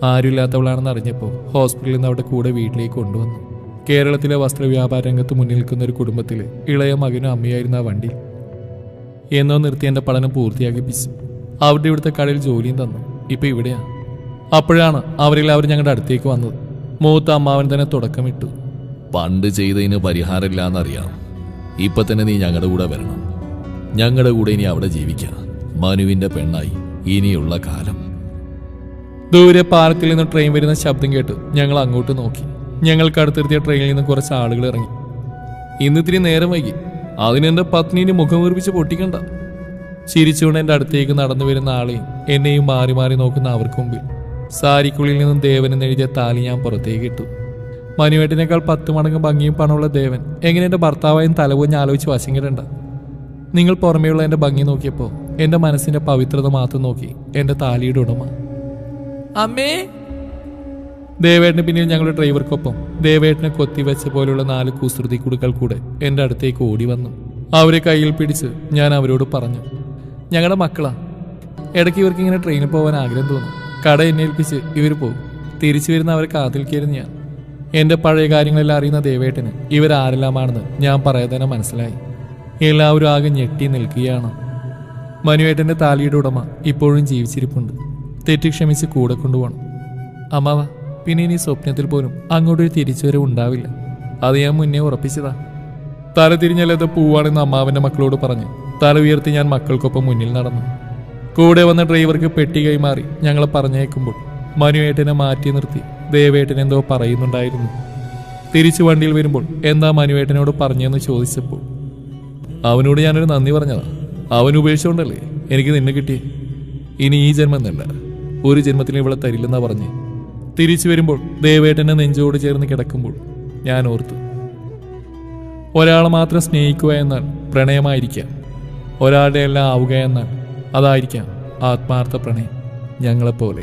ആരുമില്ലാത്തവളാണെന്ന് അറിഞ്ഞപ്പോൾ ഹോസ്പിറ്റലിൽ നിന്ന് അവിടെ കൂടെ വീട്ടിലേക്ക് കൊണ്ടുവന്നു. കേരളത്തിലെ വസ്ത്രവ്യാപാര രംഗത്ത് മുന്നിൽ നിൽക്കുന്ന ഒരു കുടുംബത്തിൽ ഇളയ മകനും അമ്മയായിരുന്ന ആ വണ്ടി. എന്നോ നിർത്തി എൻ്റെ പഠനം പൂർത്തിയാക്കിപ്പിച്ചു. അവരുടെ ഇവിടുത്തെ കടയിൽ ജോലിയും തന്നു. ഇപ്പം ഇവിടെയാണ്. അപ്പോഴാണ് അവരെല്ലാവരും ഞങ്ങളുടെ അടുത്തേക്ക് വന്നത്. മൂത്ത അമ്മാവൻ തന്നെ തുടക്കമിട്ടു. പണ്ട് ചെയ്തതിന് പരിഹാരമില്ലാന്നറിയാം. ഇപ്പൊ തന്നെ നീ ഞങ്ങളുടെ കൂടെ വരണം. ഞങ്ങളുടെ കൂടെ ഇനി അവിടെ ജീവിക്കാം. മനുവിന്റെ പെണ്ണായി ഇനിയുള്ള കാലം. ദൂരെ പാർക്കിൽ നിന്ന് ട്രെയിൻ വരുന്ന ശബ്ദം കേട്ട് ഞങ്ങൾ അങ്ങോട്ട് നോക്കി. ഞങ്ങൾക്ക് അടുത്തെത്തിയ ട്രെയിനിൽ നിന്ന് കുറച്ച് ആളുകൾ ഇറങ്ങി. ഇന്നിത്തിരി നേരം വൈകി, അതിനെന്റെ പത്നിനെ മുഖം വീർപ്പിച്ച് പൊട്ടിക്കണ്ട. ചിരിച്ചുകൊണ്ട് എൻ്റെ അടുത്തേക്ക് നടന്നു വരുന്ന ആളെയും എന്നെയും മാറി മാറി നോക്കുന്ന അവർക്ക് മുമ്പിൽ സാരിക്കുള്ളിൽ നിന്നും ദേവനെന്ന് എഴുതിയ താലി ഞാൻ പുറത്തേക്ക് ഇട്ടു. മനുവേട്ടനേക്കാൾ 10 മടങ്ങ് ഭംഗിയും പണമുള്ള ദേവൻ എങ്ങനെ എൻ്റെ ഭർത്താവായും തലപോഞ്ഞ് ആലോചിച്ച് വശങ്ങിടണ്ട. നിങ്ങൾ പുറമേയുള്ള എൻ്റെ ഭംഗി നോക്കിയപ്പോൾ എൻ്റെ മനസ്സിൻ്റെ പവിത്രത മാത്രം നോക്കി എൻ്റെ താലിയുടെ ഉടമ. അമ്മേ! ദേവേട്ടന് പിന്നിൽ ഞങ്ങളുടെ ഡ്രൈവർക്കൊപ്പം ദേവേട്ടനെ കൊത്തിവെച്ച പോലുള്ള 4 കുസൃതി കുടുക്കൾ കൂടെ എൻ്റെ അടുത്തേക്ക് ഓടി വന്നു. അവരെ കയ്യിൽ പിടിച്ച് ഞാൻ അവരോട് പറഞ്ഞു, ഞങ്ങളുടെ മക്കളാ. ഇടയ്ക്ക് ഇവർക്ക് ഇങ്ങനെ ട്രെയിനിൽ പോകാൻ ആഗ്രഹം തോന്നും. കട എന്നെ ഏൽപ്പിച്ച് ഇവർ പോകും. തിരിച്ചു വരുന്ന അവരെ കാത്തിരിക്കായിരുന്നു ഞാൻ. എൻ്റെ പഴയ കാര്യങ്ങളെല്ലാം അറിയുന്ന ദേവേട്ടന് ഇവരാരെല്ലാമാണെന്ന് ഞാൻ പറയാതെ തന്നെ മനസ്സിലായി. എല്ലാവരും ആകെ ഞെട്ടി നിൽക്കുകയാണ്. മനുവേട്ടൻ്റെ താലിയുടെ ഉടമ ഇപ്പോഴും ജീവിച്ചിരിപ്പുണ്ട്. തെറ്റി ക്ഷമിച്ച് കൂടെ കൊണ്ടുപോകണം. അമ്മാവ, പിന്നെ ഇനി സ്വപ്നത്തിൽ പോലും അങ്ങോട്ടൊരു തിരിച്ചുവരവ് ഉണ്ടാവില്ല. അത് ഞാൻ മുന്നേ ഉറപ്പിച്ചതാ. തല തിരിഞ്ഞല്ലാതെ പോവാണെന്ന് അമ്മാവൻ്റെ മക്കളോട് പറഞ്ഞ് തല ഉയർത്തി ഞാൻ മക്കൾക്കൊപ്പം മുന്നിൽ നടന്നു. കൂടെ വന്ന ഡ്രൈവർക്ക് പെട്ടി കൈമാറി ഞങ്ങളെ പറഞ്ഞേക്കുമ്പോൾ മനുവേട്ടനെ മാറ്റി നിർത്തി ദേവേട്ടൻ എന്തോ പറയുന്നുണ്ടായിരുന്നു. തിരിച്ചു വണ്ടിയിൽ വരുമ്പോൾ എന്താ മനുവേട്ടനോട് പറഞ്ഞെന്ന് ചോദിച്ചപ്പോൾ അവനോട് ഞാനൊരു നന്ദി പറഞ്ഞതാ. അവൻ ഉപേക്ഷിച്ചുകൊണ്ടല്ലേ എനിക്ക് നിന്നെ കിട്ടിയേ. ഇനി ഈ ജന്മം തന്നെ ഒരു ജന്മത്തിൽ ഇവളെ തരില്ലെന്നാ പറഞ്ഞ് തിരിച്ചു വരുമ്പോൾ ദേവേട്ടനെ നെഞ്ചോട് ചേർന്ന് കിടക്കുമ്പോൾ ഞാൻ ഓർത്തു, ഒരാളെ മാത്രം സ്നേഹിക്കുക എന്നാൽ പ്രണയമായിരിക്കാം. ഒരാളുടെ എല്ലാം ആവുക എന്നാൽ അതായിരിക്കാം ആത്മാർത്ഥ പ്രണയം. ഞങ്ങളെപ്പോലെ.